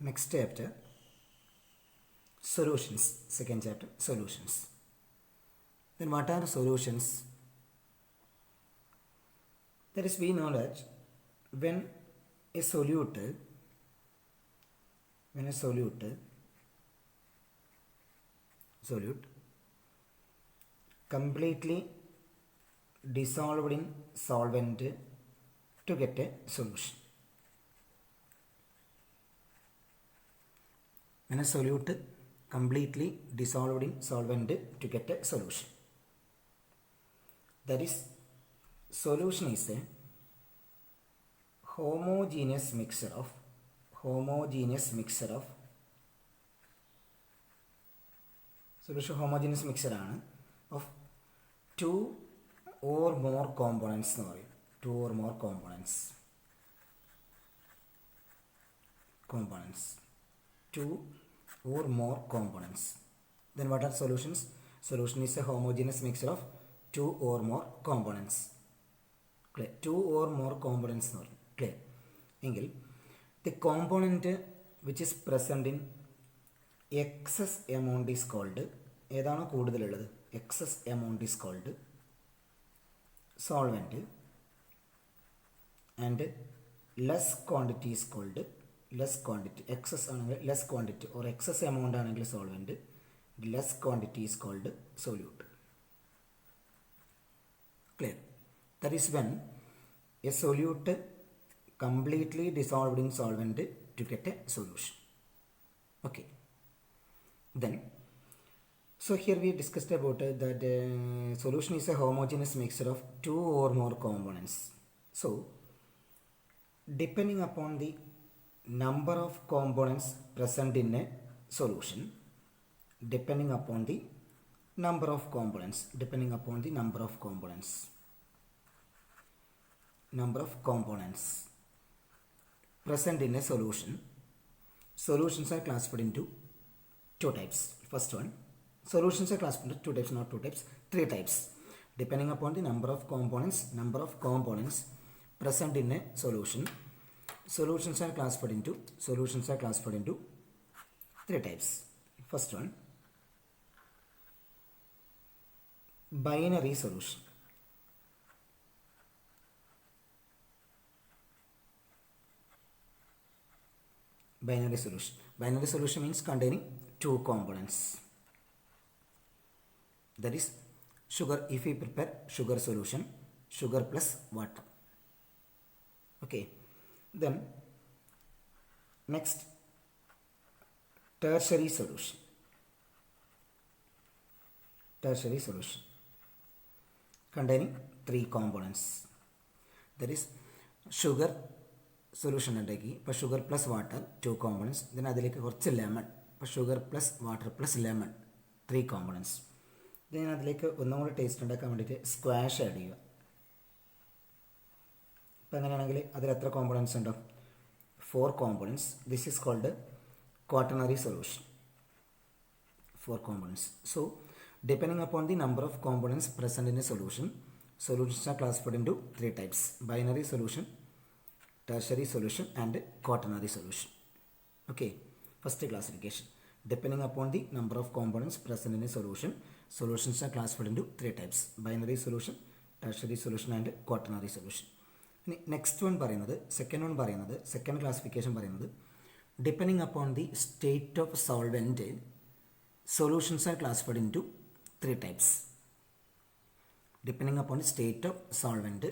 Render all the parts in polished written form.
Next chapter, solutions. Second chapter, solutions. Then what are solutions? That is, we know that when a solute completely dissolved in solvent to get a solution. When a solute completely dissolved in solvent to get a solution. That is, solution is a homogeneous mixture of solution homogeneous mixture of two or more components. Two or more components. Then what are solutions? Solution is a homogeneous mixture of two or more components. Clear? Two or more components. Clear? The component which is present in excess amount is called excess amount is called solvent, and less quantity is called excess less quantity or excess amount solvent, less quantity is called solute. Clear? That is when a solute completely dissolved in solvent to get a solution. Okay. Then, so here we discussed about that solution is a homogeneous mixture of two or more components. So, depending upon the number of components present in a solution, depending upon the number of components present in a solution, solutions are classified into two types. First one, solutions are classified into two types, not two types, three types. Depending upon the number of components present in a solution, solutions are classified into three types. First one, binary solution. Binary solution means containing two components. That is, sugar. If we prepare sugar solution, sugar plus water. Okay. Then next, tertiary solution containing three components. That is, sugar solution ഉണ്ടാക്കി ഇപ്പോൾ sugar plus water two components, then അതിലേക്ക് കുറച്ച് lemon, ഇപ്പോൾ sugar plus water plus lemon three components, then അതിലേക്ക് ഒന്നും കൂടി taste ഉണ്ടാക്കാൻ വേണ്ടിയിട്ട് സ്ക്വാഷ് ആഡ് ചെയ്യുക. ഇപ്പോൾ അങ്ങനെയാണെങ്കിൽ അതിൽ എത്ര കോമ്പോണൻസ് ഉണ്ടോ? 4 components. This is called quaternary solution. 4 components. So, depending upon the number of components present in a solution, solutions are classified into three types: binary solution, tertiary solution, and quaternary solution. Okay, first classification. Depending upon the number of components present in a solution, solutions are classified into three types: binary solution, tertiary solution, and quaternary solution. Next one second classification depending upon the state of solvent, solutions are classified into three types. Depending upon the state of solvent,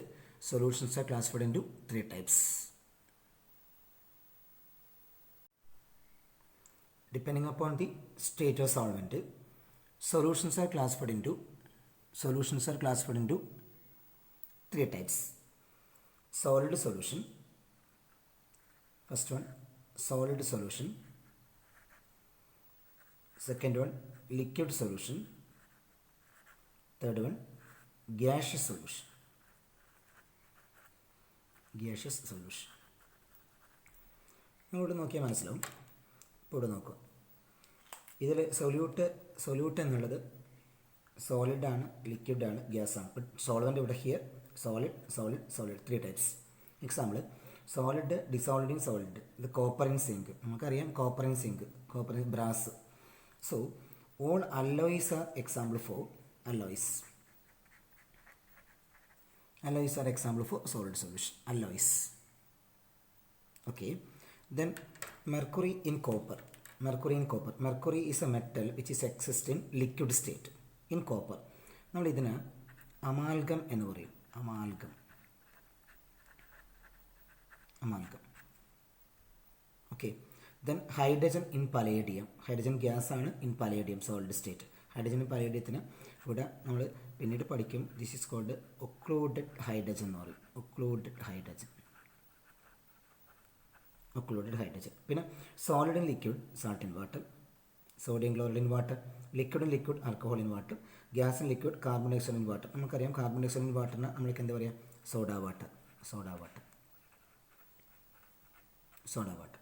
solutions are classified into three types. Depending upon the state of solvent, solutions are classified into three types. Solid solution. First one, solid solution. Second one, liquid solution. Third one, gaseous solution. ഇവിടെ നോക്കിയാൽ മനസ്സിലാവും. ഇപ്പോൾ ഇവിടെ നോക്കുക, ഇതിൽ solute എന്നുള്ളത് സോളിഡാണ്, ലിക്വിഡാണ്, ഗ്യാസാണ്. ബട്ട് സോൾവെൻ്റ് ഇവിടെ here solid three types. Example, solid dissolved in solid, ഇത് കോപ്പർ ഇൻ സിങ്ക്, നമുക്കറിയാം copper in zinc, copper in brass. So all alloys are example for alloys. Alloys are example for solid solution. Alloys. Okay. Then mercury in copper. Mercury in copper. Mercury is a metal which is exist in liquid state in copper. നമ്മൾ ഇതിന് amalgam എന്ന് പറയും. Amalgam. Amalgam. Okay. Then hydrogen in palladium. Hydrogen gas ആണ് in palladium solid state. ഹൈഡ്രജനും പലേഡിയത്തിന് ഇവിടെ നമ്മൾ പിന്നീട് പഠിക്കും. This is called occluded hydrogen എന്ന് പറയും. Occluded hydrogen. Occluded hydrogen. പിന്നെ solid in liquid salt in water, sodium chloride in water, liquid in liquid alcohol in water, gas in liquid carbon dioxide in water. നമുക്കറിയാം carbon dioxide in വാട്ടറിന് നമ്മൾക്ക് എന്താ പറയുക? Soda water. Soda water. Soda water.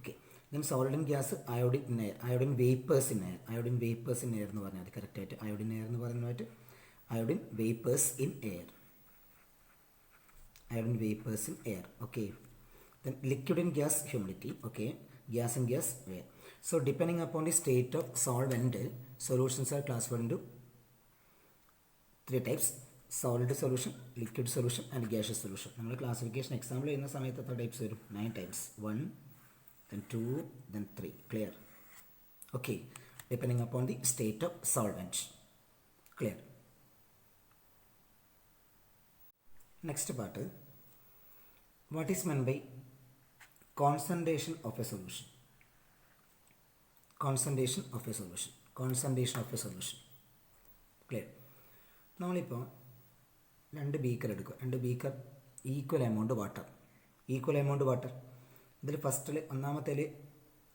Okay. Then solid in gas, iodine in air, iodine vapours in air. Iodine vapours in air എന്ന് പറഞ്ഞാൽ അത് കറക്റ്റായിട്ട് iodine air എന്ന് പറയുന്നതായിട്ട് iodine vapours in air. Iodine vapours in air. Okay. Then liquid in gas, humidity. Okay. Gas in gas, air. So depending upon the state of solvent, solutions are classified into 3 types: solid solution, liquid solution and gaseous solution. നമ്മൾ classification example ചെയ്യുന്ന സമയത്ത് എത്ര types വരും? 9 types. 1, then 2, then 3. Clear? Okay. Depending upon the state of solvent. Clear? Next part. What is meant by concentration of a solution? Concentration of a solution. Concentration of a solution. Clear? നമ്മളിപ്പോൾ 2 beaker എടുക്കുക. 2 beaker equal amount water. Equal amount water. ഇതിൽ ഫസ്റ്റിൽ ഒന്നാമത്തേൽ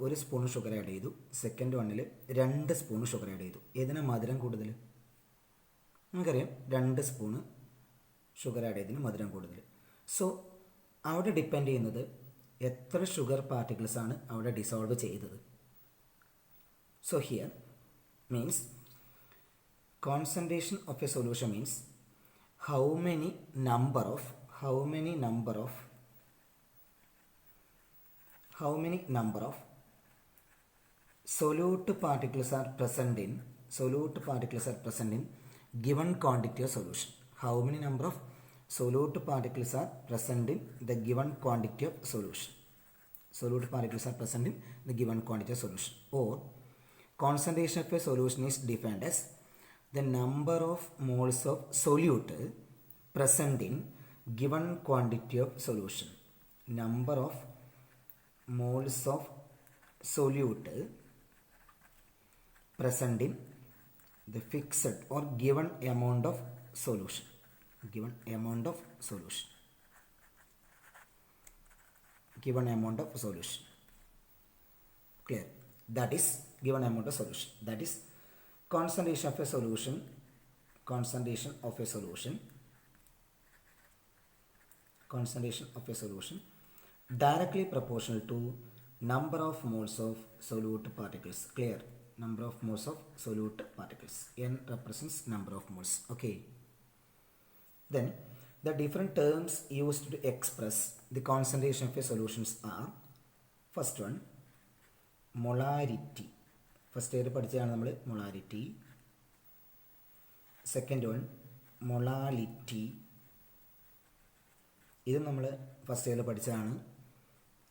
1 spoon sugar add ചെയ്തു. Second വണ്ണിൽ 2 spoon sugar add ചെയ്തു. ഏതിനാ മധുരം കൂടുതൽ? നമുക്കറിയാം 2 സ്പൂണ് ഷുഗർ ആഡ് ചെയ്തതിന് മധുരം കൂടുതൽ. സോ അവിടെ ഡിപ്പെൻഡ് ചെയ്യുന്നത് എത്ര ഷുഗർ പാർട്ടിക്കിൾസ് ആണ് അവിടെ ഡിസോൾവ് ചെയ്തത്. So here means concentration of a solution means how many number of solute particles are present in given quantity of solution. How many number of solute particles are present in the given quantity of solution. Solute particles are present in the given quantity of solution. Or concentration of a solution is defined as the number of moles of solute present in given quantity of solution. Number of moles of solute present in the fixed or given amount of solution. Given amount of solution. Given amount of solution. Clear? That is given amount of solution. That is concentration of a solution. Concentration of a solution. Concentration of a solution directly proportional to number of moles of solute particles. Clear? Number of moles of solute particles. N represents number of moles. Okay. Then the different terms used to express the concentration of a solutions are: first one, molarity. First year പഠിച്ചതാണ് നമ്മൾ molarity. Second one molality. ഇത് നമ്മൾ first ഇയറിൽ പഠിച്ചതാണ്.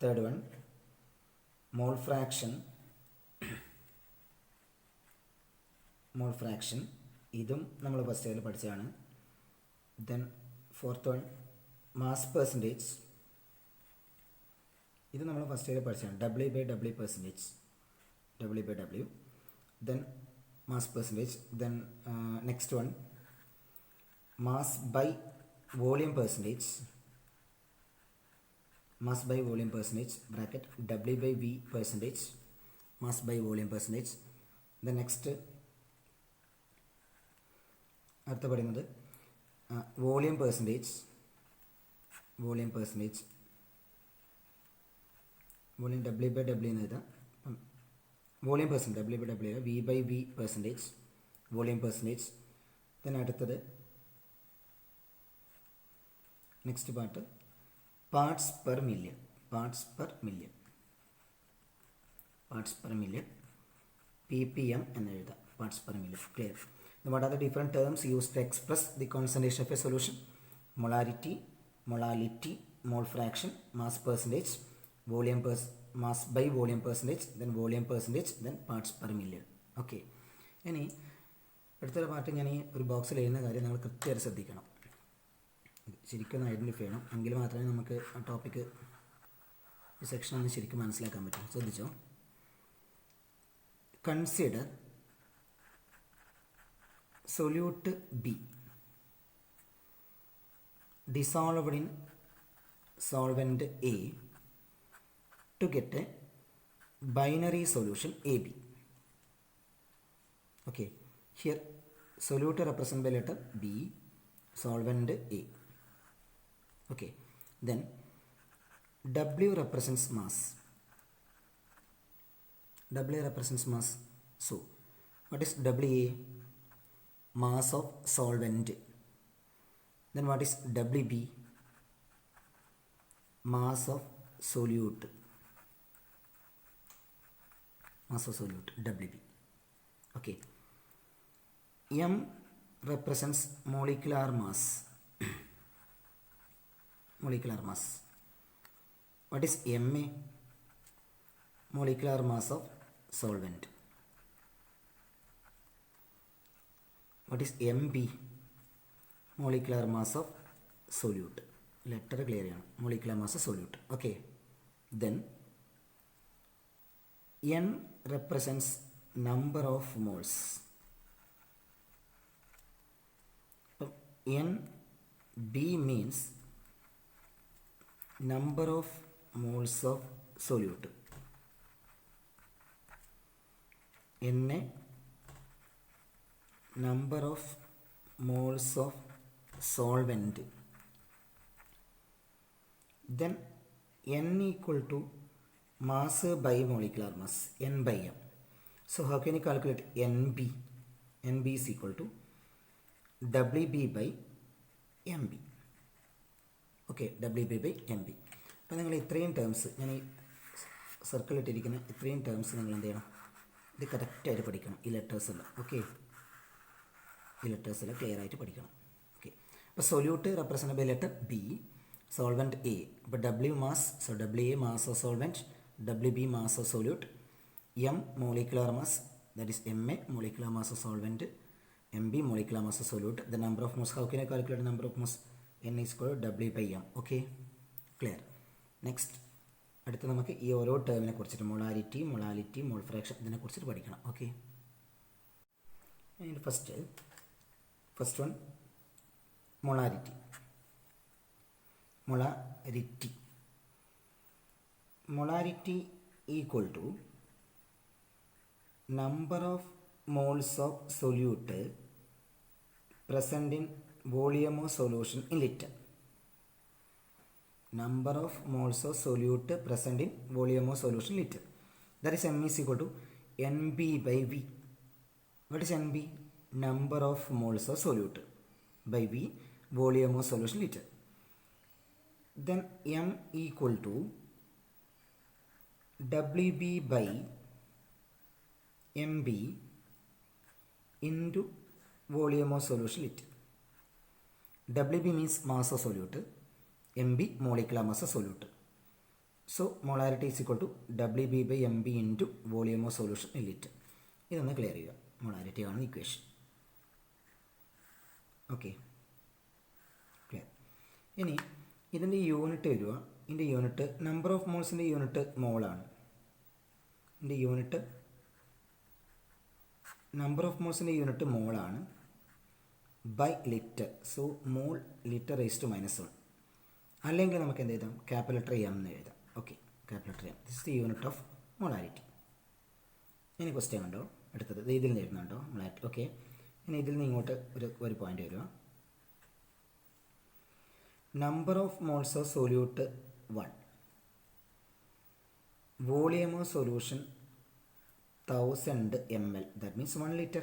Third one mole fraction. Mole fraction ഇതും നമ്മൾ first ഇയറിൽ പഠിച്ചതാണ്. Then fourth one mass percentage. ഇത് നമ്മൾ ഫസ്റ്റ് ഇയറിൽ പഠിച്ചതാണ്. W/W percentage. W/W. Then mass percentage. Then next one mass by volume percentage. Mass by volume percentage bracket W/V percentage. Mass by volume percentage. The next അടുത്ത പറയുന്നത് volume percentage. Volume percentage. Volume W/W എന്ന് എഴുതാം. Volume percentage W/W V/V percentage. Volume percentage. then അടുത്തത് next part parts per million, parts per million, parts per million, ppm എന്ന് എഴുതാം, parts per million. Clear. What are the different terms used to express the concentration of a solution? Molarity, molality, mole fraction, mass percentage, volume mass by volume percentage, then volume percentage, then parts per million. Okay, ഇനി അടുത്തൊരു part ഞാൻ ഈ ഒരു ബോക്സിൽ എഴുതുന്ന കാര്യം നിങ്ങൾ കൃത്യമായിട്ട് ശ്രദ്ധിക്കണം, ശരിക്കും ഒന്ന് ഐഡൻറ്റിഫൈ ചെയ്യണം, എങ്കിൽ മാത്രമേ നമുക്ക് ആ ടോപ്പിക്ക് ഈ സെക്ഷൻ ഒന്ന് ശരിക്കും മനസ്സിലാക്കാൻ പറ്റും. ശ്രദ്ധിച്ചോ. Consider solute B dissolved in solvent A to get a binary solution AB. Okay, here solute represented by letter B, solvent A. Okay, then W represents mass. W represents mass. So what is WA? Mass of solvent. Then what is WB? Mass of solute. Mass of solute, WB. Okay. M represents molecular mass. Molecular mass. What is Ma? Molecular mass of solvent. What is Mb? Molecular mass of solute. Letter clear ആണ്. Molecular mass of solute. Okay. Then N represents number of moles. Nb means number of moles of solute. Na number of moles of solvent. Then N equal to mass by molecular mass, N by M. So how can you calculate NB? NB is equal to WB by MB. Okay, WB by MB. അപ്പോൾ നിങ്ങൾ ഇത്രയും terms, ഞാൻ ഈ സർക്കിളിട്ടിരിക്കുന്ന ഇത്രയും terms നിങ്ങൾ എന്ത് ചെയ്യണം, ഇത് കറക്റ്റായിട്ട് പഠിക്കണം, ഈ ലെറ്റേഴ്സെല്ലാം. ഓക്കെ, ഈ ലെറ്റേഴ്സെല്ലാം ക്ലിയർ ആയിട്ട് പഠിക്കണം. ഓക്കെ, അപ്പോൾ solute represent by letter B, solvent A. അപ്പോൾ W mass, so W A mass of solvent, W B mass of solute, M molecular mass, that is M A molecular mass of solvent, M B molecular mass of solute. The number of moles, how can I calculate number of moles? N is equal to W by M. Okay, clear. Next അടുത്ത് നമുക്ക് ഈ ഓരോ ടേമിനെ കുറിച്ചിട്ട് molarity, molality, mole fraction ഇതിനെക്കുറിച്ചിട്ട് പഠിക്കണം. Okay, first one molarity. Molarity equal to number of moles of solute present in volume of solution in liter. Number of moles of solute present in volume of solution liter. That is M is equal to NB by V. What is NB? Number of moles of solute by V, volume of solution liter. Then M equal to WB by MB into volume of solution liter. WB means mass of solute, MB molecular mass of solute. So molarity is equal to WB by MB into volume of solution in liter. ഇതൊന്ന് clear ചെയ്യുക. Molarity ആണ് equation. Okay, clear. ഇനി ഇതിൻ്റെ unit വരിക, ഇതിൻ്റെ unit number of മോൾസിൻ്റെ unit മോളാണ്. ഇതിൻ്റെ യൂണിറ്റ് നമ്പർ ഓഫ് മോൾസിൻ്റെ യൂണിറ്റ് മോളാണ് by litre. So mole litre raise to -1. അല്ലെങ്കിൽ നമുക്ക് എന്ത് എഴുതാം? ക്യാപിറ്റൽ ലെറ്റർ എം എന്ന് എഴുതാം. Okay, capital letter M. This is the unit of molarity. ഇനി ക്വസ്റ്റ്യൻ കണ്ടോ, അടുത്തത് ഇതിൽ നിന്ന് എഴുതുന്നുണ്ടോ മൊളാരിറ്റി. ഓക്കെ, ഇനി ഇതിൽ നിന്ന് ഇങ്ങോട്ട് ഒരു പോയിന്റ് വരിക. Number of moles of solute 1. Volume of solution 1000 ml. That means 1 liter.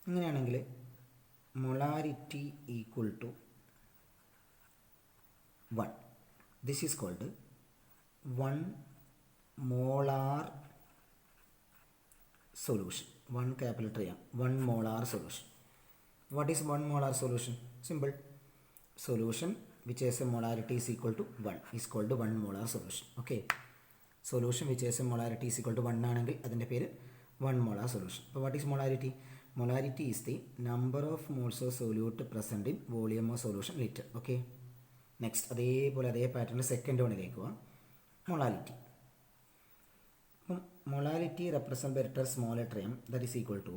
ഇങ്ങനെയാണെങ്കിൽ molarity equal to 1. This is called 1 molar solution. 1 capital triangle, 1 molar solution. What is 1 molar solution? Simple. Solution which has a molarity is equal to 1 is called 1 molar solution. Okay. Solution which has a molarity is equal to 1 ആണെങ്കിൽ അതിൻ്റെ പേര് 1 molar solution. അപ്പോൾ what is molarity? Molarity is the number of moles of solute present in volume of solution liter. Okay. Next, അതേപോലെ അതേ പാറ്റേണിൽ second വണ്ണിലേക്ക് പോവാം. Molality. അപ്പം molality represent by letter small letter M that is equal to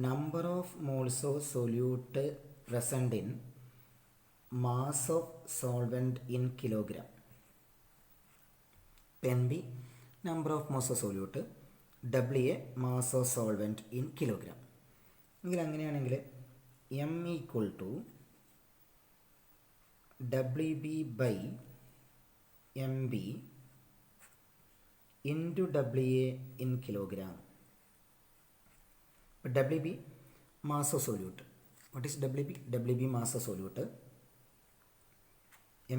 number of moles of solute present in mass of solvent in kilogram. Pen B number of moles of solute, W A mass of solvent in kilogram. എങ്കിൽ അങ്ങനെയാണെങ്കിൽ M equal to WB by MB into WA in kilogram. But WB mass of solute. What is WB? WB mass of solute.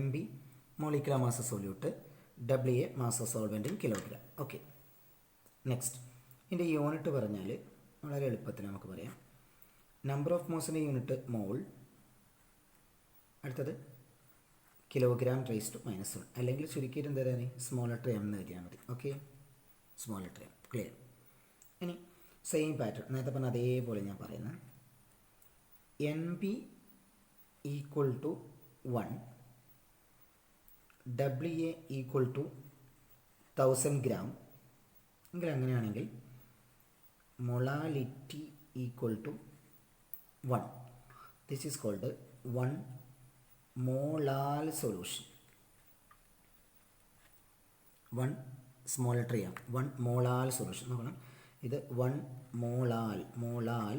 MB molecular mass of solute. WA mass of solvent in kilogram. Okay. Next. ഇതിൻ്റെ unit പറഞ്ഞാൽ വളരെ എളുപ്പത്തിൽ നമുക്ക് പറയാം. Number of മോൾസിൻ്റെ unit മോൾ, അടുത്തത് kilogram raise to -1, അല്ലെങ്കിൽ ചുരുക്കിയിട്ട് എന്താ പറയുക, സ്മോൾ ലെറ്റർ എം എന്ന് എഴുതിയാൽ മതി. Okay, small letter M. Clear. ഇനി സെയിം പാറ്റേൺ നേരത്തെ പറഞ്ഞ അതേപോലെ ഞാൻ പറയുന്നത് NB equal to 1, WA equal to 1000 gram. എങ്കിൽ അങ്ങനെയാണെങ്കിൽ molality equal to 1. This is called 1 molal solution. 1 small letter ചെയ്യാം. 1 മോളാൽ സൊല്യൂഷൻ നോക്കണം. ഇത് 1 molal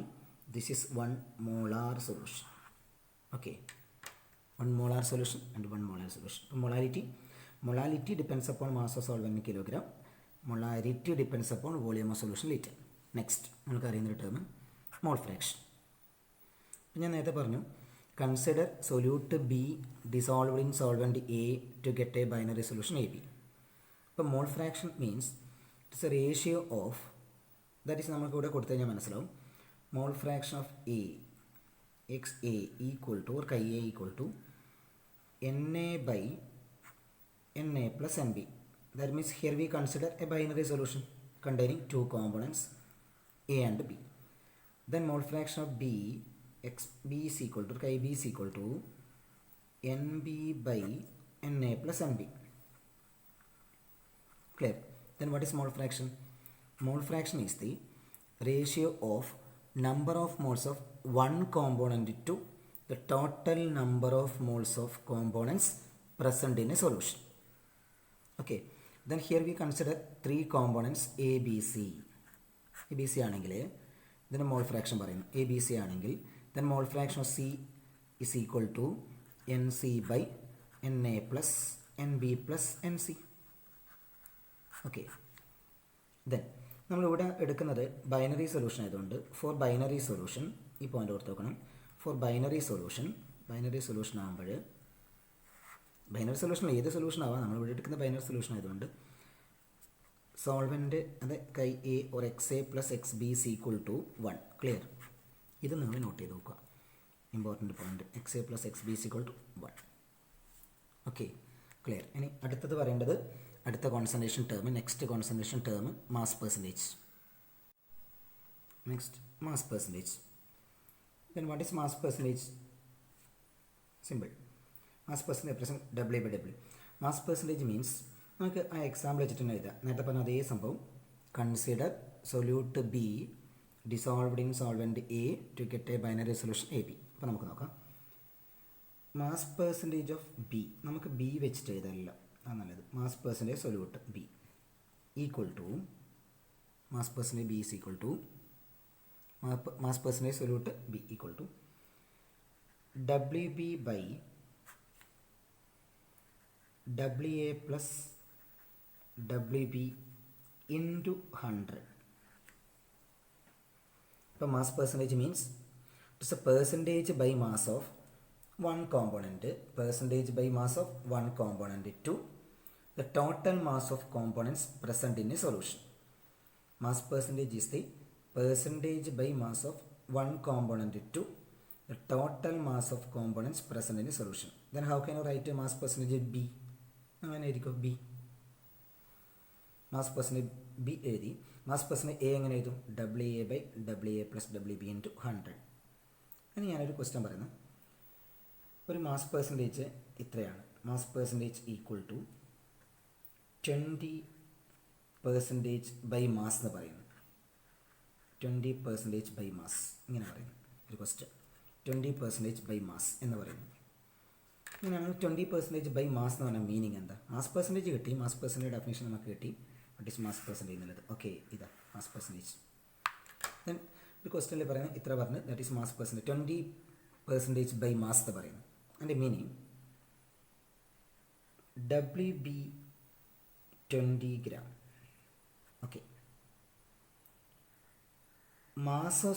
this is 1 molar solution. Okay, 1 molar solution and 1 molar solution. അപ്പോൾ molality depends upon mass of solvent in kilogram. Molarity depends upon volume of solution litre. Next നമുക്ക് അറിയുന്നൊരു term mole fraction. ഞാൻ നേരത്തെ പറഞ്ഞു consider solute B dissolved in solvent A to get a binary solution A B. ഇപ്പോൾ mole fraction means it's a ratio of, that is നമുക്ക് ഇവിടെ കൊടുത്തു കഴിഞ്ഞാൽ മനസ്സിലാവും. Mole fraction of A X A equal to or chi A equal to NA by NA plus NB. That means here we consider a binary solution containing two components A and B. Then mole fraction of B xb is equal to chi b is equal to NB by NA plus NB. Clear? Then what is mole fraction? Mole fraction is the ratio of number of moles of one component to the total number of moles of components present in a solution. Okay, then here we consider three components A, B, C. A, B, C ആണെങ്കിൽ ഇതിന് mole fraction പറയുന്നു. A, B, C ആണെങ്കിൽ then mole fraction of C is equal to NC by NA plus NB plus NC. Okay, then നമ്മളിവിടെ എടുക്കുന്നത് binary solution ആയതുകൊണ്ട് four binary solution ഈ point ഓർത്ത് നോക്കണം. ഫോർ ബൈനറി സൊല്യൂഷൻ ആകുമ്പോൾ binary solution ഏത് solution ആവാം, നമ്മളിവിടെ എടുക്കുന്ന ബൈനറി സൊല്യൂഷൻ ആയതുകൊണ്ട് സോൾവെൻറ്റ് അത് chi A or X A plus X B is equal to 1. Clear? ഇത് നിങ്ങൾ നോട്ട് ചെയ്ത് നോക്കുക. Important point X A plus X B is equal to 1. Okay, clear. ഇനി അടുത്തത് പറയേണ്ടത് അടുത്ത concentration term, next concentration term mass percentage. Next mass percentage. then what is mass percentage? Simple. Mass percentage represent W by W. Mass percentage means നമുക്ക് ആ example വെച്ചിട്ട് തന്നെ എഴുതാം. നേരത്തെ പറഞ്ഞ അതേ സംഭവം. Consider solute B dissolved in solvent A to get a binary solution A B. അപ്പോൾ നമുക്ക് നോക്കാം. മാസ് പെർസെൻറ്റേജ് ഓഫ് ബി നമുക്ക് ബി വെച്ചിട്ട് എഴുതാനില്ല, അതാണ് നല്ലത്. Mass percentage solute B equal to mass percentage B is equal to mass percentage solute B equal to WB by WA plus WB into 100. So mass percentage means it's a percentage by mass of one component percentage by mass of one component to the total mass of components present in a solution. Mass percentage is the percentage by mass of one component to the total mass of components present in a solution. Then how can you write a mass percentage B? B. Mass percentage B എഴുതി. Mass percentage A എങ്ങനെ എഴുതും? WA/WA + WB × 100. ഇനി ഞാനൊരു question പറയുന്നത്, ഒരു mass percentage ഇത്രയാണ്. Mass percentage equal to 20% by mass എന്ന് പറയുന്നു. 20% ബൈ മാസ് ഇങ്ങനെ പറയുന്നു ഒരു ക്വസ്റ്റ്യൻ. 20% ബൈ മാസ് എന്ന് പറയുന്നു. ഇങ്ങനെയാണ് 20% ബൈ മാസ് എന്ന് പറഞ്ഞാൽ മീനിങ് എന്താ? മാസ് പെർസെൻറ്റേജ് കിട്ടി, മാസ് പെർസെൻറ്റേജ് ഡെഫിനേഷൻ നമുക്ക് കിട്ടി. വട്ട് ഈസ് മാസ് പെർസെൻറ്റേജ് എന്നുള്ളത്? ഓക്കെ, ഇതാ മാസ് പെർസെൻറ്റേജ്. ദെൻ ഒരു ക്വസ്റ്റ്യനിൽ പറയുന്നത് ഇത്ര പറഞ്ഞ് that is mass percentage 20% by mass എന്ന് പറയുന്നു. അതിൻ്റെ meaning WB 20 gram. Okay, mass of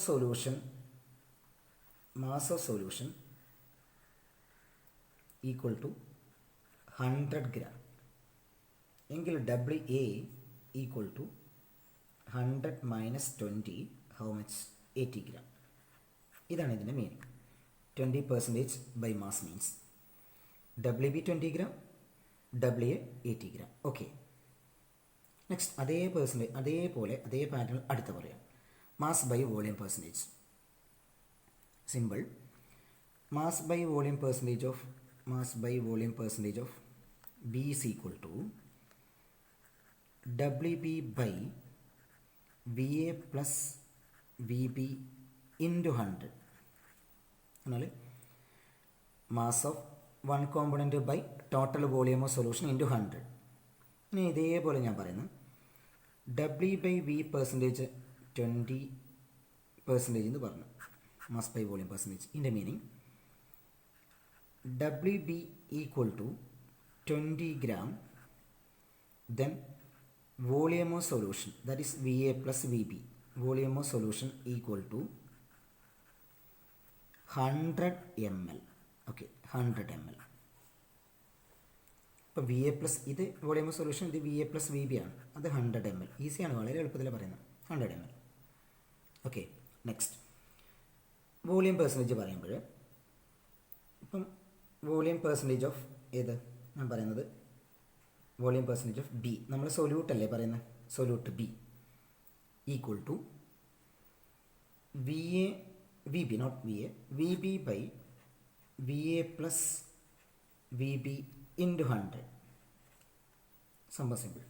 solution equal to 100 gram. എങ്കിൽ WA equal to 100 minus 20, how much? 80 gram. ഇതാണ് ഇതിൻ്റെ meaning. 20% by mass means WB 20 gram, WA 80 gram. Okay, next അതേപോലെ അതേ pattern അടുത്ത പറയാം. Mass by volume percentage. Simple. Mass by volume percentage of B is equal to WB by VA plus VB into 100. എന്നാൽ mass of one component by total volume of solution into 100. ഇനി ഇതേപോലെ ഞാൻ പറയുന്നത് W/V percentage 20% എന്ന് പറഞ്ഞു. Mass by volume percentage. ഇതിൻ്റെ meaning WB equal to 20 gram, then volume of solution, that is VA plus VB, volume of solution equal to 100 ml. Okay, 100 ml. ഇപ്പോൾ VA plus ഇത് volume of solution, ഇത് VA plus VB ആണ്. അത് 100 ml. ഈസിയാണ്, വളരെ എളുപ്പത്തിൽ പറയുന്നത്. 100 ml. Okay, next volume percentage പറയുമ്പോൾ ഇപ്പം വോളിയം പെർസെൻറ്റേജ് ഓഫ് ഏത് ഞാൻ പറയുന്നത്? Volume percentage of B. നമ്മൾ സൊല്യൂട്ട് അല്ലേ പറയുന്നത്? Solute B equal to VB not VB by VA plus VB into 100. സംഭവം simple.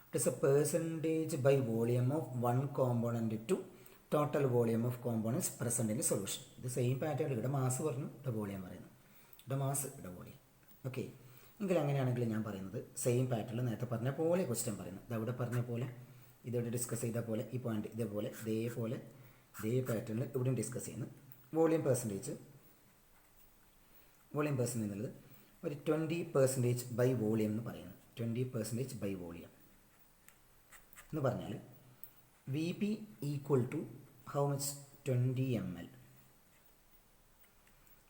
It is a percentage by volume of one component to total volume of components present in solution. ഇത് same pattern. ഇവിടെ mass പറഞ്ഞു, ഇവിടെ volume പറയുന്നു. ഇവിടെ mass, ഇവിടെ volume. Okay, എങ്കിൽ അങ്ങനെയാണെങ്കിൽ ഞാൻ പറയുന്നത് സെയിം പാറ്റേണിൽ നേരത്തെ പറഞ്ഞ പോലെ ക്വസ്റ്റ്യൻ പറയുന്നത്. ഇതവിടെ പറഞ്ഞ പോലെ, ഇതോടെ ഡിസ്കസ് ചെയ്ത പോലെ, ഈ പോയിന്റ് ഇതേ പാറ്റേണിൽ ഇവിടെയും ഡിസ്കസ് ചെയ്യുന്നു. വോളിയം പെർസെൻറ്റേജ് എന്നുള്ളത് ഒരു 20% ബൈ വോളിയം എന്ന് പറയുന്നു. 20% ബൈ വോളിയം എന്ന് പറഞ്ഞാൽ VB equal to how much? 20 ml.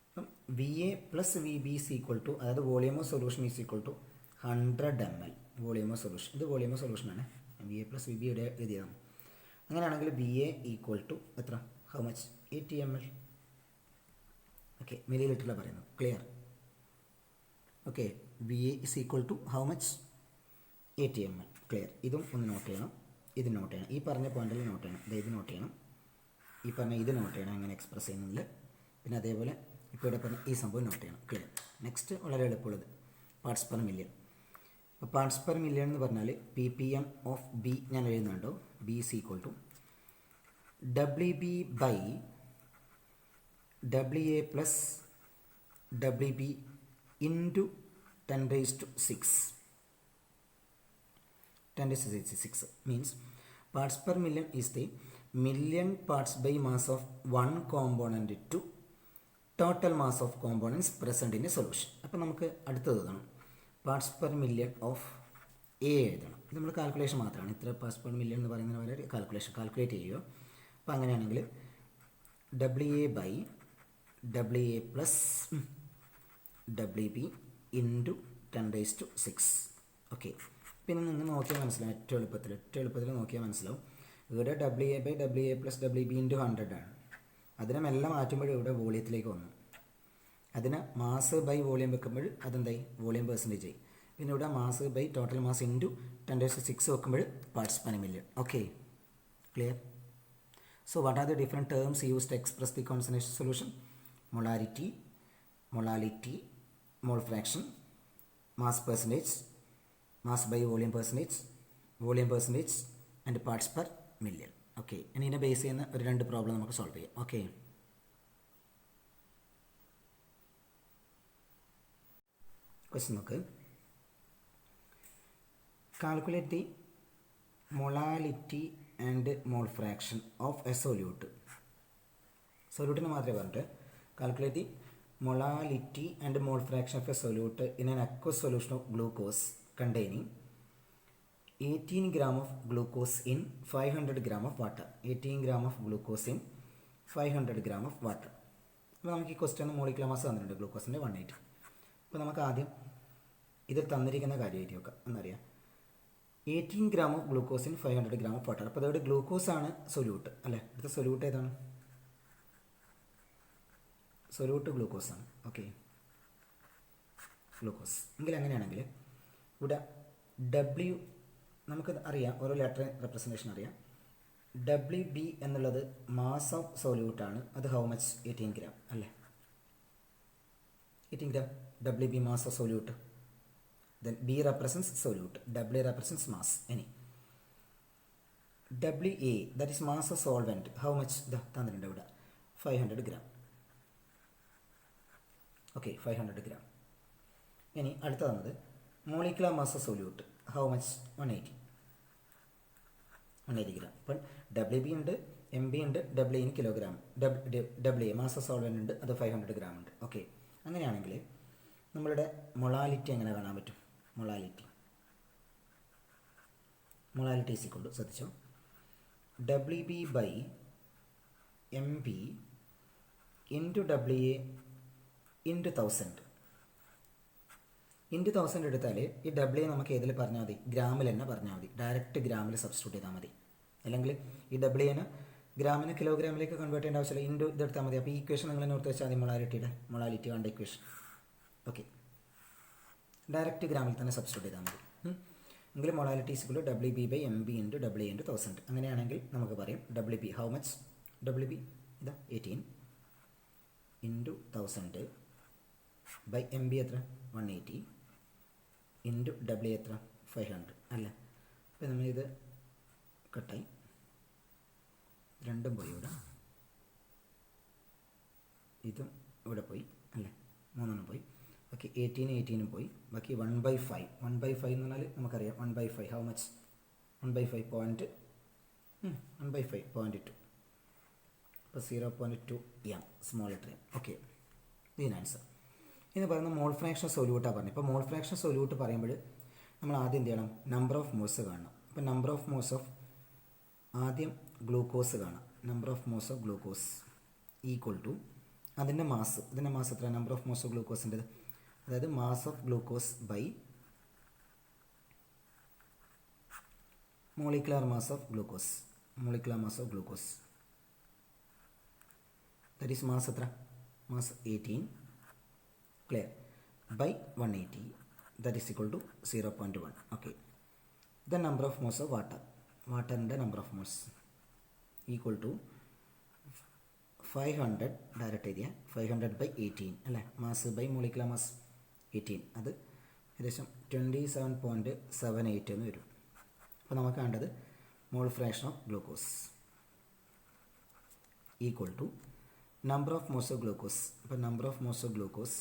അപ്പം VA plus VB is equal to, അതായത് volume of solution is equal to 100 ml. Volume of solution, ഇത് വോളിയം ഓഫ് സൊല്യൂഷനാണ്. VA പ്ലസ് VB ഇവിടെ എഴുതിയതാണ്. അങ്ങനെയാണെങ്കിൽ VA ഈക്വൽ ടു എത്ര? How much? 80 ml. ഓക്കെ, മില്ലി ലിറ്ററിലാണ് പറയുന്നത്. Clear? Okay, VA is equal to how much? 80 ml. Clear? ഇതും ഒന്ന് നോട്ട് ചെയ്യണം, ഇത് നോട്ട് ചെയ്യണം. ഈ പറഞ്ഞ പോയിന്റിൽ നോട്ട് ചെയ്യണം. ഇത് നോട്ട് ചെയ്യണം, ഈ പറഞ്ഞ ഇത് നോട്ട് ചെയ്യണം, എങ്ങനെ എക്സ്പ്രസ് ചെയ്യുന്നതിൽ. പിന്നെ അതേപോലെ ഇപ്പോൾ ഇവിടെ പറഞ്ഞ ഈ സംഭവം നോട്ട് ചെയ്യണം. ക്ലിയർ? നെക്സ്റ്റ് വളരെ എളുപ്പമുള്ളത് പാർട്സ് പെർ മില്യൺ. അപ്പോൾ പാർട്സ് പെർ മില്യൺ എന്ന് പറഞ്ഞാൽ PPM ഓഫ് B ഞാൻ എഴുതുന്നുണ്ടോ? B is equal to WB by WA plus WB into 10⁶. 10⁶ means parts per million is the million parts by mass of one component to total mass of components present in a solution. അപ്പോൾ നമുക്ക് അടുത്തത് എഴുതണം, parts per million of A എഴുതണം. ഇത് നമ്മൾ calculation മാത്രമാണ്. ഇത്ര parts per million എന്ന് പറയുന്ന പോലെ കാൽക്കുലേറ്റ് ചെയ്യുക. അപ്പോൾ അങ്ങനെയാണെങ്കിൽ WA by WA plus WB into 10⁶. Okay, പിന്നെ നിങ്ങൾ നോക്കിയാൽ മനസ്സിലാവും ഏറ്റവും എളുപ്പത്തിൽ നോക്കിയാൽ മനസ്സിലാവും. ഇവിടെ WA/WA + WB ഇൻറ്റു 100 ആണ്. അതിനെ മെല്ലെ മാറ്റുമ്പോൾ ഇവിടെ വോളിയത്തിലേക്ക് വന്നു. അതിന് മാസ് ബൈ വോളിയം വെക്കുമ്പോൾ അതെന്തായി വോളിയം പെർസെൻറ്റേജ് ആയി. പിന്നെ ഇവിടെ mass by total mass into 10⁶ വെക്കുമ്പോൾ parts per million. Okay, clear? So what are the different terms used to express the concentration solution? Molarity, molality, mole fraction, mass percentage, mass by volume percentage and parts per million. Okay, ഇനി ഇതിനെ base ചെയ്യുന്ന ഒരു 2 problem നമുക്ക് solve ചെയ്യാം. Okay, question നോക്ക്. Calculate the molality and mole fraction of a solute. സൊല്യൂട്ടിന് മാത്രമേ പറഞ്ഞിട്ട് calculate the molality and mole fraction of a solute in an aqueous solution of glucose containing 18 gram of glucose in 500 gram of water. 18 gram of glucose in 500 gram of water. അപ്പോൾ നമുക്ക് ഈ question molecular mass തന്നിട്ടുണ്ട് ഗ്ലൂക്കോസിൻ്റെ 180. അപ്പോൾ നമുക്ക് ആദ്യം ഇതിൽ തന്നിരിക്കുന്ന കാര്യമായിട്ട് നോക്കാം. എന്നറിയാം 18 gram of glucose in 500 gram of water. അപ്പോൾ അതോടെ ഗ്ലൂക്കോസ് ആണ് സൊല്യൂട്ട് അല്ലേ? അടുത്ത സൊല്യൂട്ട് ഏതാണ്? സൊല്യൂട്ട് ഗ്ലൂക്കോസ് ആണ്. ഓക്കെ, ഗ്ലൂക്കോസ് എങ്കിൽ അങ്ങനെയാണെങ്കിൽ ഇവിടെ W നമുക്ക് അറിയാം, ഓരോ ലെറ്റർ റെപ്രസെൻറ്റേഷൻ അറിയാം. WB എന്നുള്ളത് മാസ് ഓഫ് സൊല്യൂട്ടാണ്. അത് ഹൗ മച്ച്? 18 gram അല്ലേ? 18 gram WB mass of solute. Then B represents solute, W represents mass. Any WA, that is mass of solvent, how much? The 500 gram. Okay, 500 gram. Any അടുത്തത് molecular mass of solute, how much? 180 gram. അപ്പം WB ഉണ്ട്, MB ഉണ്ട്, WA in kilogram, WA mass of solvent ഉണ്ട്, അത് 500 gram ഉണ്ട്. Okay, അങ്ങനെയാണെങ്കിൽ നമ്മളുടെ molality എങ്ങനെ കാണാൻ പറ്റും? മൊളാലിറ്റി ഈസ് ഈക്വൽ ടു, ശ്രദ്ധിച്ചോ, WB by MB into WA into 1000 into 1000 എടുത്താൽ ഈ WA നമുക്ക് ഏതിൽ പറഞ്ഞാൽ മതി? ഗ്രാമിൽ തന്നെ പറഞ്ഞാൽ മതി. ഡയറക്റ്റ് ഗ്രാമിൽ സബ്സ്റ്റിറ്റ്യൂട്ട് ചെയ്താൽ മതി. അല്ലെങ്കിൽ ഈ WAനെ ഗ്രാമിന് കിലോഗ്രാമിലേക്ക് കൺവേർട്ട് ചെയ്യേണ്ട ആവശ്യമില്ല. ഇൻറ്റു ഇതെടുത്താൽ മതി. അപ്പോൾ ഈ ഇക്വേഷൻ നിങ്ങൾ ഓർത്ത് വെച്ചാൽ മതി. മൊളാലിറ്റി കണ്ട ഇക്വേഷൻ. ഓക്കെ, ഡയറക്റ്റ് ഗ്രാമിൽ തന്നെ സബ്സ്റ്റിറ്റ്യൂട്ട് ചെയ്താൽ മതി. എങ്കിൽ molality is equal to WB by MB into WA into 1000. അങ്ങനെയാണെങ്കിൽ നമുക്ക് പറയാം WB ഹൗ മച്ച്? WB ഇതാ 18 ഇൻറ്റു 1000 ബൈ MB എത്ര? 180 ഇൻറ്റു WA എത്ര? 500 അല്ല? അപ്പോൾ നമ്മളിത് കട്ടായി, രണ്ടും പോയി. ഇവിടെ ഇതും ഇവിടെ പോയി അല്ലേ? 3 പോയി. ബാക്കി 18 പോയി. ബാക്കി 1/5 എന്ന് പറഞ്ഞാൽ നമുക്കറിയാം 1/5 ഹൗ മച്ച്? 1/5 പോയിൻറ്റ് 1/5 0.2. അപ്പോൾ 0.2 m small letter m. Okay, ഇതിന് ആൻസർ. ഇനി പറയുന്നത് മോൾ ഫ്രാക്ഷൻ സൊല്യൂട്ടാണ് പറഞ്ഞത്. ഇപ്പോൾ മോൾ ഫ്രാക്ഷൻ സൊല്യൂട്ട് പറയുമ്പോൾ നമ്മൾ ആദ്യം എന്ത് ചെയ്യണം? നമ്പർ ഓഫ് മോൾസ് കാണണം. അപ്പോൾ നമ്പർ ഓഫ് മോൾസ് ഓഫ് ആദ്യം ഗ്ലൂക്കോസ് കാണാം. Number of moles of glucose equal to അതിൻ്റെ മാസ്. ഇതിൻ്റെ മാസ് എത്ര? നമ്പർ ഓഫ് മോൾസ് ഓഫ് ഗ്ലൂക്കോസിൻ്റെത്, അതായത് mass of glucose by molecular mass of glucose. That is mass എത്ര? Mass 18 clear by 180, that is equal to 0.1. Okay, the number of moles of വാട്ടറിൻ്റെ number of moles equal to 500 direct area 500 by 18 അല്ലേ? Mass by molecular mass 18, അത് ഏകദേശം 27.78 എന്ന് വരും. അപ്പോൾ നമുക്ക് വേണ്ടത് mole fraction of glucose equal to number of moles of glucose. അപ്പോൾ number of moles of glucose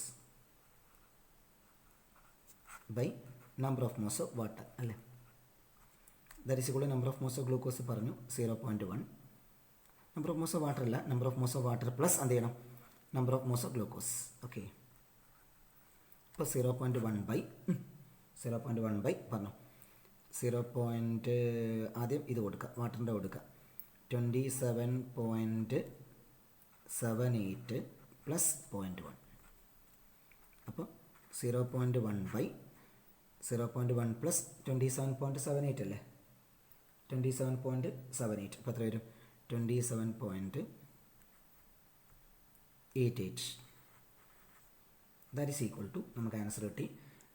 by number of moles of water അല്ലേ? That is equal to number of moles of glucose പറഞ്ഞു 0.1. Number of moles of water അല്ല, number of moles of water plus എന്ത് ചെയ്യണം? Number of moles of glucose. Okay, ഇപ്പോൾ 0.1 by പറഞ്ഞു 0. ആദ്യം ഇത് കൊടുക്കുക, വാട്ടറിൻ്റെ കൊടുക്കുക. 27.78 പ്ലസ് 0.1 അപ്പോൾ 0.1 ബൈ 0.1 പ്ലസ് 27.78 അല്ലേ, 27.78. അപ്പോൾ എത്ര വരും? 27.88. ദാറ്റ് ഈസ് ഈക്വൽ ടു, നമുക്ക് ആൻസർ കിട്ടി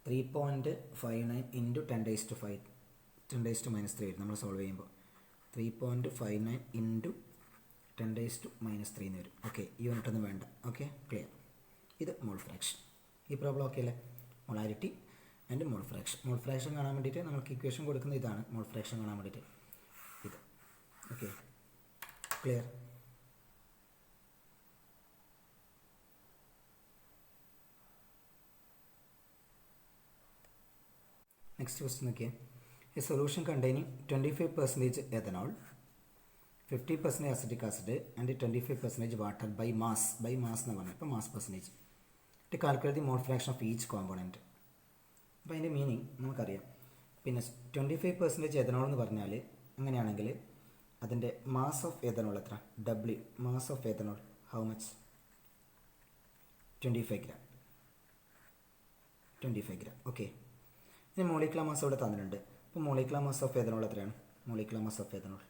3.59 ഇൻറ്റു 10⁵ 10⁻³ വരും നമ്മൾ സോൾവ് ചെയ്യുമ്പോൾ. 3.59 ഇൻറ്റു 10⁻³ എന്ന് വരും. ഓക്കെ, യൂണിറ്റ് ഒന്നും വേണ്ട. Okay, clear. ഇത് മോൾ ഫ്രാക്ഷൻ. ഈ പ്രോബ്ലം ഓക്കെ അല്ലേ? Molarity and mole fraction. Mole fraction കാണാൻ വേണ്ടിയിട്ട് നമുക്ക് ഇക്വേഷൻ കൊടുക്കുന്ന ഇതാണ്. മോൾ ഫ്രാക്ഷൻ കാണാൻ വേണ്ടിയിട്ട് ഇത്. Okay, clear. നെക്സ്റ്റ് ക്വസ്റ്റ്യൻ നോക്കിയേ. A solution containing 25% ethanol, 50% acetic acid and 25% water by mass എന്ന് പറഞ്ഞാൽ ഇപ്പോൾ mass percentage to calculate the mole fraction of each component. അപ്പോൾ അതിൻ്റെ മീനിങ് നമുക്കറിയാം. പിന്നെ 25% എഥനോൾ എന്ന് പറഞ്ഞാൽ അങ്ങനെയാണെങ്കിൽ അതിൻ്റെ മാസ് ഓഫ് എഥനോൾ എത്ര? W. Mass of ethanol how much? 25 gram. 25 gram. Okay, ഇനി മോളിക്കുലർ മാസ് ഇവിടെ തന്നിട്ടുണ്ട്. അപ്പോൾ മോളിക്കുലർ മാസ് ഓഫ് എഥനോൾ എത്രയാണ്? Molecular mass of ethanol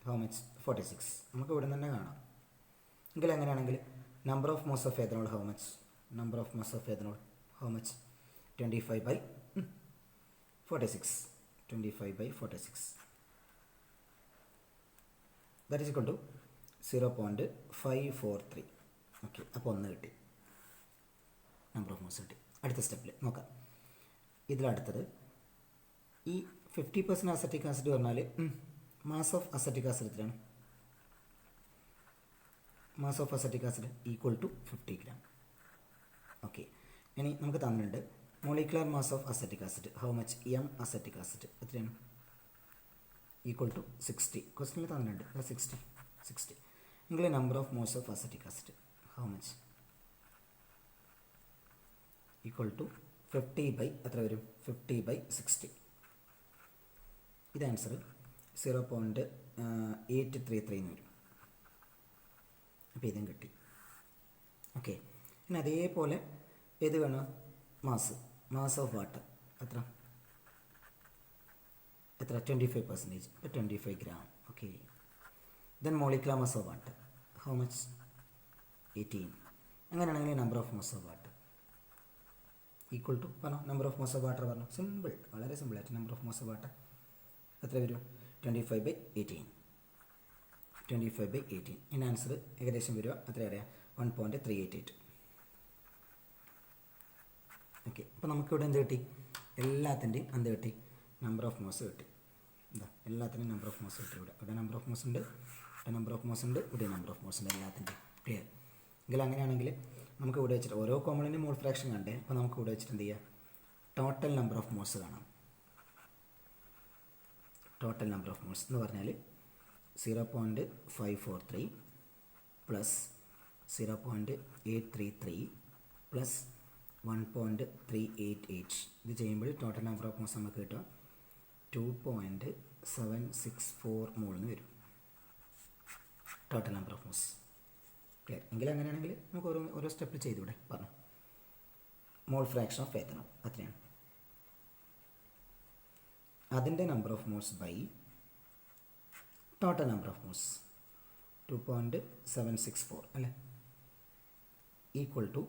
how much? 46. നമുക്ക് ഇവിടെ തന്നെ കാണാം. എങ്കിൽ എങ്ങനെയാണെങ്കിൽ number of moles of ethanol how much? Number of moles of ethanol how much? 25/46. 25/46. That is equal to 0.543. Okay, അപ്പോൾ 1 കിട്ടി. നമ്പർ ഓഫ് മോസ് കിട്ടി. അടുത്ത സ്റ്റെപ്പിൽ നോക്കാം. ഇതിലടുത്തത് ഈ 50% അസറ്റിക് ആസിഡ് പറഞ്ഞാൽ മാസ് ഓഫ് അസറ്റിക് ആസിഡ് എത്രയാണ്? Mass of acetic acid equal to 50 gram. Okay, ഇനി നമുക്ക് തന്നിട്ടുണ്ട് molecular mass of acetic acid how much? M acetic acid എത്രയാണ്? Equal to 60. ക്വസ്റ്റ്യനിൽ തന്നിട്ടുണ്ട് 60. എങ്കിൽ number of moles of acetic acid how much? Equal to 50 എത്ര വരും? 50/60. ഇത് ആൻസർ 0.833 എന്ന് വരും. അപ്പോൾ ഇതും കിട്ടി. ഓക്കെ, പിന്നെ അതേപോലെ ഏത് വേണം? മാസ് ഓഫ് വാട്ടർ എത്ര? 25%. ഇപ്പോൾ 25 gram. Okay, then molecular mass of water how much? 18. അങ്ങനെയാണെങ്കിൽ number of moles of water equal to പറഞ്ഞോ, number of moles of water പറഞ്ഞു. സിമ്പിൾ, വളരെ സിമ്പിളായിട്ട് number of moles of water എത്ര വരും? 25/18. 25/18. ഇതിൻ്റെ ആൻസർ ഏകദേശം വരിക എത്ര അറിയാം? 1.388. ഓക്കെ, അപ്പോൾ നമുക്കിവിടെ എന്ത് കിട്ടി? എല്ലാത്തിൻ്റെയും എന്ത് കിട്ടി? നമ്പർ ഓഫ് മോസ് കിട്ടി. എന്താ, എല്ലാത്തിൻ്റെയും നമ്പർ ഓഫ് മോസ് കിട്ടി. ഇവിടെ നമ്പർ ഓഫ് മോസ് ഉണ്ട്, ഇവിടെ നമ്പർ ഓഫ് മോസ് ഉണ്ട്, ഇവിടെ നമ്പർ ഓഫ് മോസ് ഉണ്ട്, എല്ലാത്തിൻ്റെയും. ക്ലിയർ. എങ്കിൽ അങ്ങനെയാണെങ്കിൽ നമുക്ക് ഇവിടെ വെച്ചിട്ട് ഓരോ കോമ്പണൻ്റ് മോൾ ഫ്രാക്ഷൻ കണ്ടേ. അപ്പോൾ നമുക്ക് ഇവിടെ വെച്ചിട്ട് എന്ത് ചെയ്യുക? ടോട്ടൽ നമ്പർ ഓഫ് മോൾസ് കാണാം. ടോട്ടൽ നമ്പർ ഓഫ് മോൾസ് എന്ന് പറഞ്ഞാൽ 0.543 പ്ലസ് 0.833 പ്ലസ് 1.388. ഇത് ചെയ്യുമ്പോൾ ടോട്ടൽ നമ്പർ ഓഫ് മോൾസ് നമുക്ക് കിട്ടുക 2.764 മോളിന് വരും. Total number of moles. Clear. എങ്കിൽ അങ്ങനെയാണെങ്കിൽ നമുക്ക് ഓരോ സ്റ്റെപ്പ് ചെയ്തൂടെ? പറഞ്ഞു. മോൾ ഫ്രാക്ഷൻ ഓഫ് എഥനോൾ അത്രയാണ്. അതിൻ്റെ number of moles by total number of moles 2.764 അല്ലേ, ഈക്വൽ ടു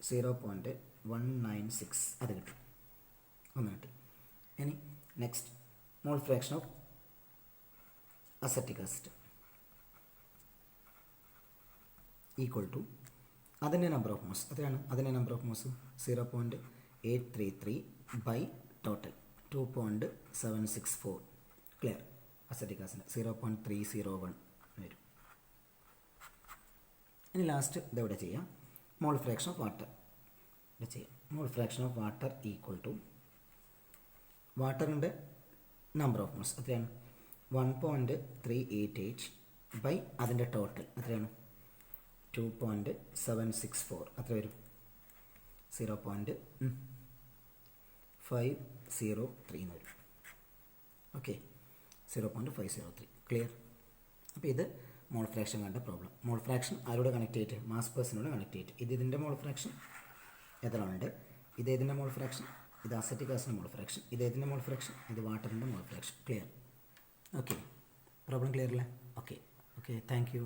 0.196. അത് കിട്ടും. ഒന്ന് കിട്ടി. ഇനി next mole fraction of acetic acid equal to അതിൻ്റെ നമ്പർ ഓഫ് മോൾസ് എത്രയാണ്? അതിൻ്റെ number of moles 0.833 by total 2.764. Clear. Acetic acid 0.301 വരും. ഇനി ലാസ്റ്റ് ഇതെവിടെ ചെയ്യാം? മോൾ ഫ്രാക്ഷൻ ഓഫ് വാട്ടർ ഇവിടെ ചെയ്യാം. Mole fraction of water equal to വാട്ടറിൻ്റെ നമ്പർ ഓഫ് മോൾസ് എത്രയാണ്? 1.388 ബൈ അതിൻ്റെ ടോട്ടൽ എത്രയാണ്? 2.764. എത്ര വരും? 0.503 എന്ന് വരും. ഓക്കെ, 0.503. ക്ലിയർ. അപ്പോൾ ഇത് മോൾ ഫ്രാക്ഷൻ കണ്ട പ്രോബ്ലം. മോൾ ഫ്രാക്ഷൻ ആരോട് കണക്ട് ചെയ്തിട്ട്? മാസ് പേഴ്സണോട് കണക്ട് ചെയ്തിട്ട്. ഇതിൻ്റെ മോൾ ഫ്രാക്ഷൻ, എഥനോളിൻ്റെ. ഇത് ഏതിൻ്റെ മോൾ ഫ്രാക്ഷൻ? ഇത് അസറ്റിക് ആസിഡിൻ്റെ മോൾ ഫ്രാക്ഷൻ. ഇത് ഏതിൻ്റെ മോൾ ഫ്രാക്ഷൻ? ഇത് വാട്ടറിൻ്റെ mole fraction. Clear? Okay, problem clear അല്ലേ? Okay, thank U.